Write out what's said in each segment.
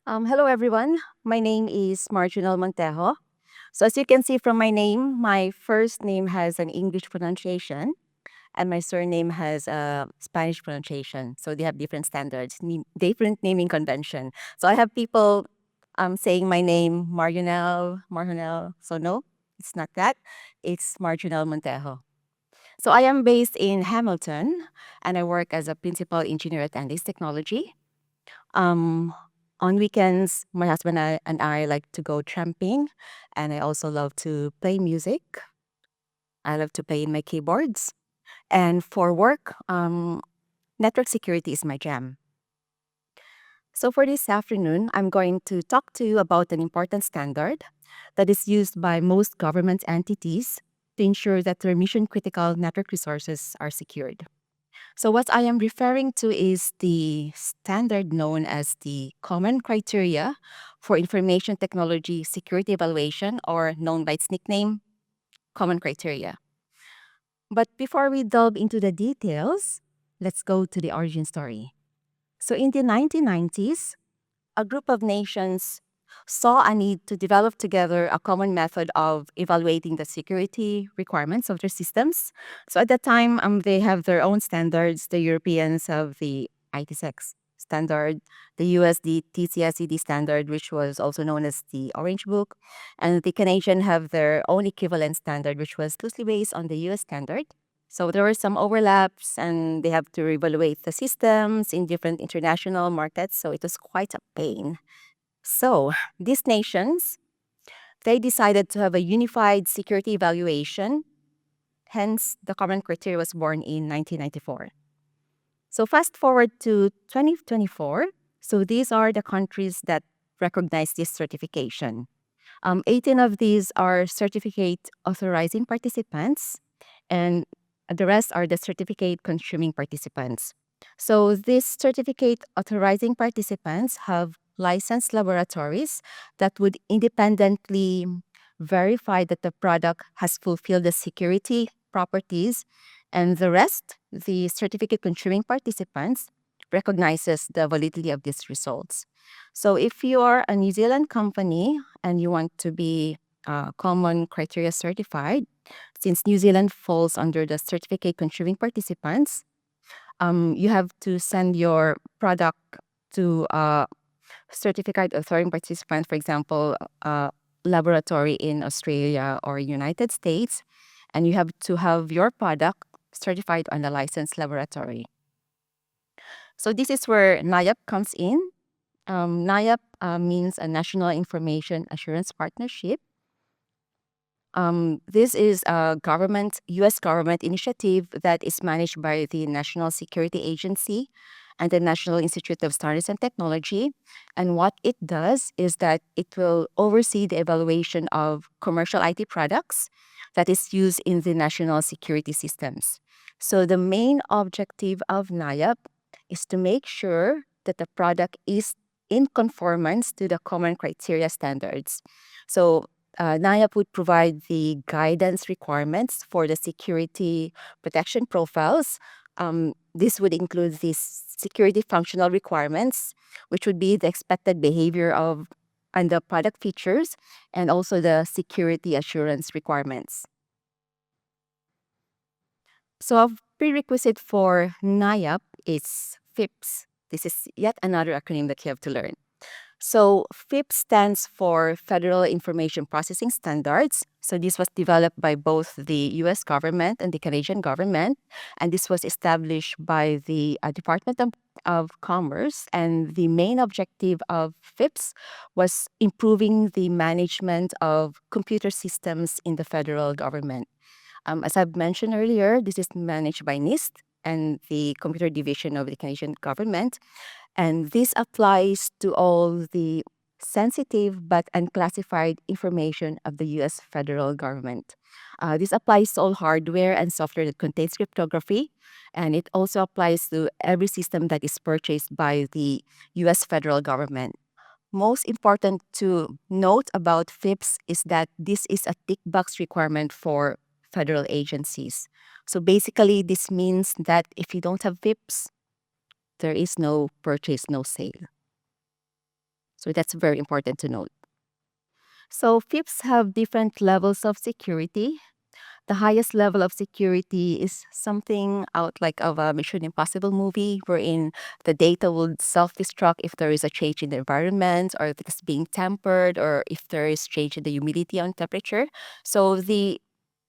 Hello, everyone. My name is Marjonel Montejo. So, as you can see from my name, my first name has an English pronunciation, and my surname has a Spanish pronunciation. So, they have different standards, different naming convention. So, I have people saying my name, Marjonel. So, no, it's not that. It's Marjonel Montejo. So, I am based in Hamilton, and I work as a principal engineer at Andes Technology. Um, on weekends, my husband and I like to go tramping, and I also love to play music. I love to play in my keyboards. And for work, network security is my jam. So for this afternoon, I'm going to talk to you about an important standard that is used by most government entities to ensure that their mission critical network resources are secured. So, what I am referring to is the standard known as the Common Criteria for Information Technology Security Evaluation, or known by its nickname, Common Criteria. But before we delve into the details, let's go to the origin story. So, in the 1990s, a group of nations saw a need to develop together a common method of evaluating the security requirements of their systems. So at that time, they have their own standards. The Europeans have the ITSEC standard, the US the TCSED standard, which was also known as the Orange Book, and the Canadian have their own equivalent standard, which was loosely based on the US standard. So there were some overlaps, and they have to evaluate the systems in different international markets. So it was quite a pain. So these nations, they decided to have a unified security evaluation. Hence, the common criteria was born in 1994. So fast forward to 2024. So these are the countries that recognize this certification. 18 of these are certificate authorizing participants, and the rest are the certificate consuming participants. So these certificate authorizing participants have licensed laboratories that would independently verify that the product has fulfilled the security properties, and the rest, the certificate consuming participants, recognizes the validity of these results. So if you are a New Zealand company and you want to be common criteria certified, since New Zealand falls under the certificate consuming participants, you have to send your product to a certificate authorizing participant, for example, a laboratory in Australia or United States, and you have to have your product certified on a licensed laboratory. So this is where NIAP comes in. NIAP means a National Information Assurance Partnership. This is a U.S. government initiative that is managed by the National Security Agency and the National Institute of Standards and Technology. And what it does is that it will oversee the evaluation of commercial IT products that is used in the national security systems. So the main objective of NIAP is to make sure that the product is in conformance to the common criteria standards. So NIAP would provide the guidance requirements for the security protection profiles. This would include these security functional requirements, which would be the expected behavior of and the product features, and also the security assurance requirements. So a prerequisite for NIAP is FIPS. This is yet another acronym that you have to learn. So FIPS stands for Federal Information Processing Standards. So this was developed by both the US government and the Canadian government. And this was established by the Department of Commerce. And the main objective of FIPS was improving the management of computer systems in the federal government. As I've mentioned earlier, this is managed by NIST and the Computer Division of the Canadian government. And this applies to all the sensitive but unclassified information of the US federal government. This applies to all hardware and software that contains cryptography, and it also applies to every system that is purchased by the US federal government. Most important to note about FIPS is that this is a tick box requirement for federal agencies. So basically, this means that if you don't have FIPS, there is no purchase, no sale. So that's very important to note. So FIPS have different levels of security. The highest level of security is something out like of a Mission Impossible movie, wherein the data will self-destruct if there is a change in the environment, or if it's being tampered, or if there is change in the humidity and temperature. So the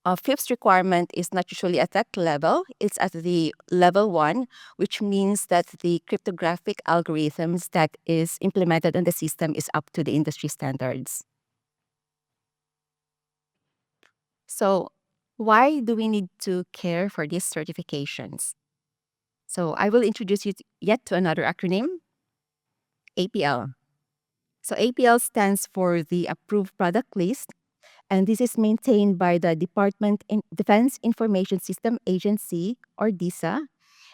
FIPS requirement is not usually at that level. It's at the level 1, which means that the cryptographic algorithms that is implemented in the system is up to the industry standards. So why do we need to care for these certifications? So I will introduce you yet to another acronym, APL. So APL stands for the Approved Product List, and this is maintained by the Department in Defense Information System Agency, or DISA,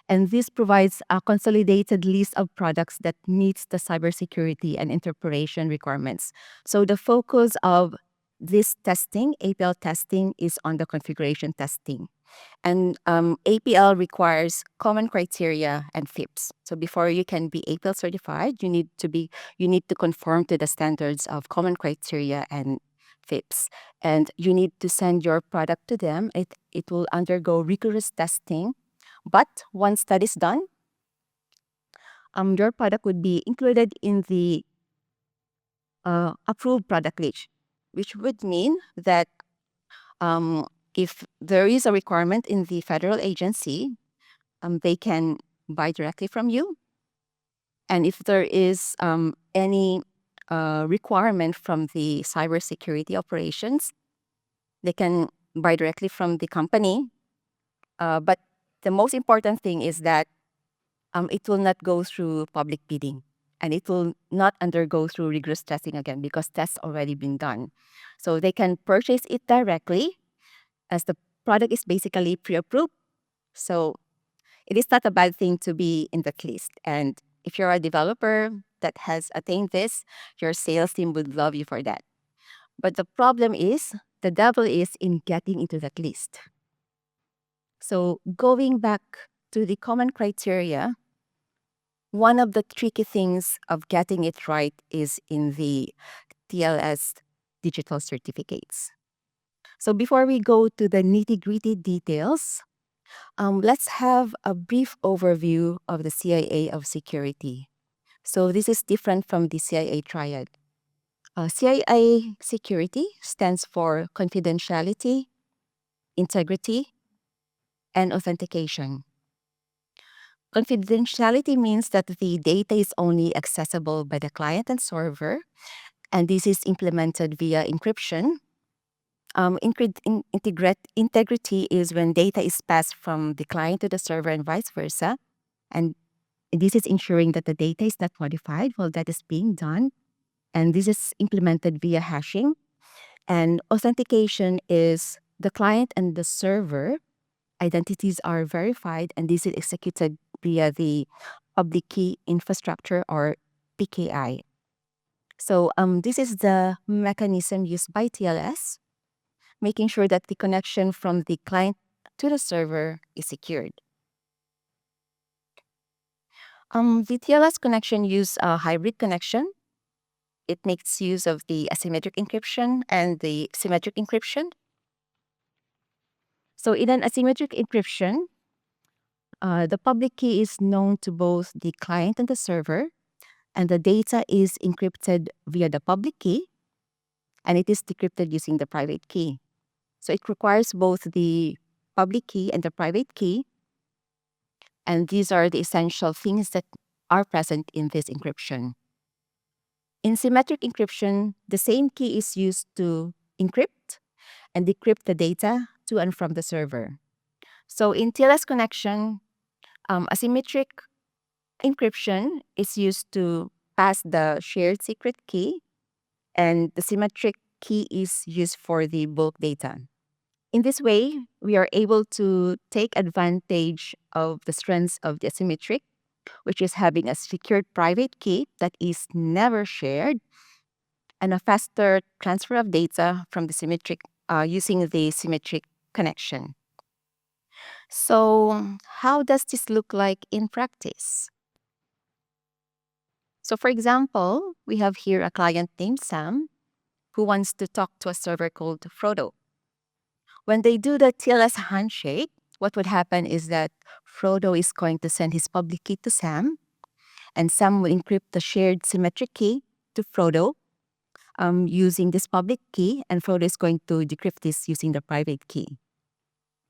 and this provides a consolidated list of products that meets the cybersecurity and interpretation requirements. So the focus of this testing, APL testing, is on the configuration testing. And APL requires common criteria and FIPS. So before you can be APL certified, you need to conform to the standards of common criteria and FIPS. And you need to send your product to them. It will undergo rigorous testing. But once that is done, your product would be included in the approved product list, which would mean that if there is a requirement in the federal agency, they can buy directly from you. And if there is any requirement from the cybersecurity operations, they can buy directly from the company. But the most important thing is that it will not go through public bidding, and it will not undergo through rigorous testing again because tests already been done. So they can purchase it directly as the product is basically pre-approved. So it is not a bad thing to be in that list. And if you're a developer that has attained this, your sales team would love you for that. But the problem is, the devil is in getting into that list. So going back to the common criteria, one of the tricky things of getting it right is in the TLS digital certificates. So before we go to the nitty-gritty details, let's have a brief overview of the CIA of security. So this is different from the CIA triad. CIA security stands for confidentiality, integrity, and authentication. Confidentiality means that the data is only accessible by the client and server, and this is implemented via encryption. Integrity is when data is passed from the client to the server and vice versa. And this is ensuring that the data is not modified while that is being done. And this is implemented via hashing. And authentication is the client and the server identities are verified, and this is executed via the public key infrastructure, or PKI. So this is the mechanism used by TLS, making sure that the connection from the client to the server is secured. The TLS connection use a hybrid connection. It makes use of the asymmetric encryption and the symmetric encryption. So in an asymmetric encryption, the public key is known to both the client and the server, and the data is encrypted via the public key, and it is decrypted using the private key. So it requires both the public key and the private key, and these are the essential things that are present in this encryption. In symmetric encryption, the same key is used to encrypt and decrypt the data to and from the server. So in TLS connection, asymmetric encryption is used to pass the shared secret key, and the symmetric key is used for the bulk data. In this way, we are able to take advantage of the strengths of the asymmetric, which is having a secured private key that is never shared, and a faster transfer of data from the symmetric using the symmetric connection. So how does this look like in practice? So for example, we have here a client named Sam who wants to talk to a server called Frodo. When they do the TLS handshake, what would happen is that Frodo is going to send his public key to Sam, and Sam will encrypt the shared symmetric key to Frodo using this public key, and Frodo is going to decrypt this using the private key.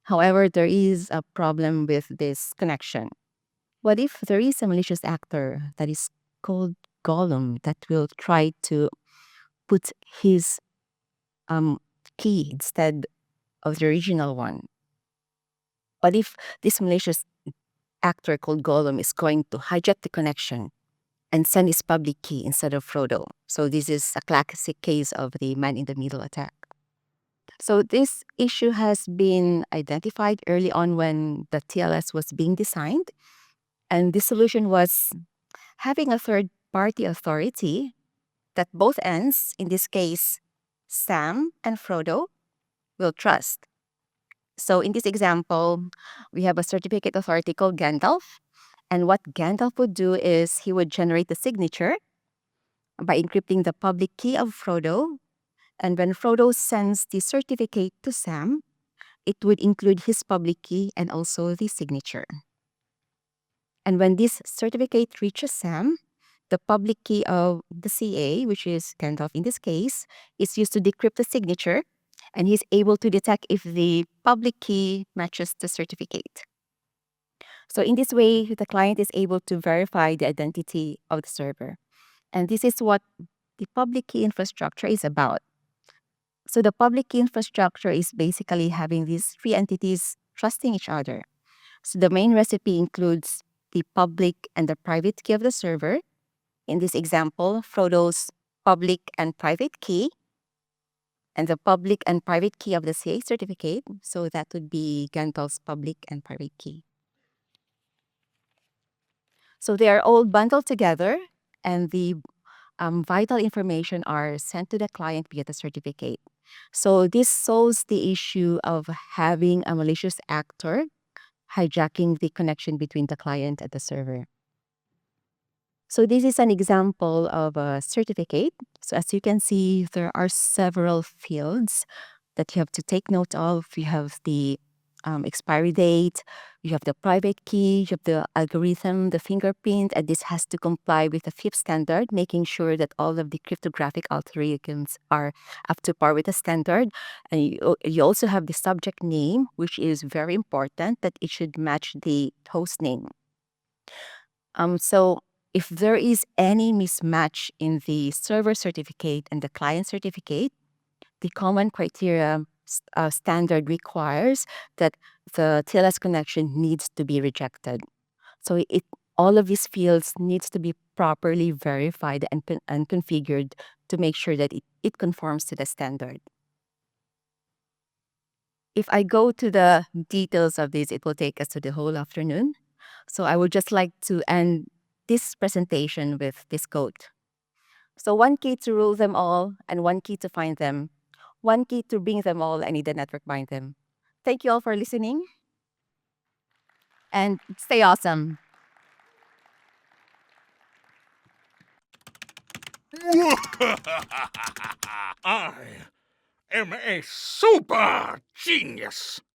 However, there is a problem with this connection. What if there is a malicious actor that is called Gollum that will try to put his um, key instead of the original one? What if this malicious actor called Gollum is going to hijack the connection and send his public key instead of Frodo? So this is a classic case of the man in the middle attack. So this issue has been identified early on when the TLS was being designed. And the solution was having a third party authority that both ends, in this case, Sam and Frodo, will trust. So in this example, we have a certificate authority called Gandalf. And what Gandalf would do is he would generate the signature by encrypting the public key of Frodo. And when Frodo sends the certificate to Sam, it would include his public key and also the signature. And when this certificate reaches Sam, the public key of the CA, which is Gandalf in this case, is used to decrypt the signature, and he's able to detect if the public key matches the certificate. So in this way, the client is able to verify the identity of the server. And this is what the public key infrastructure is about. So the public key infrastructure is basically having these three entities trusting each other. So the main recipe includes the public and the private key of the server. In this example, Frodo's public and private key, and the public and private key of the CA certificate. So that would be Gandalf's public and private key. So they are all bundled together, and the vital information are sent to the client via the certificate. So this solves the issue of having a malicious actor hijacking the connection between the client and the server. So this is an example of a certificate. So as you can see, there are several fields that you have to take note of. You have the expiry date, you have the private key, you have the algorithm, the fingerprint, and this has to comply with the FIPS standard, making sure that all of the cryptographic algorithms are up to par with the standard. And you also have the subject name, which is very important, that it should match the host name. So if there is any mismatch in the server certificate and the client certificate, the common criteria standard requires that the TLS connection needs to be rejected. So all of these fields needs to be properly verified and configured to make sure that it conforms to the standard. If I go to the details of this, it will take us to the whole afternoon. So I would just like to end this presentation with this quote. So one key to rule them all, and one key to find them. One key to bring them all, and need the network bind them. Thank you all for listening, and stay awesome. I am a super genius.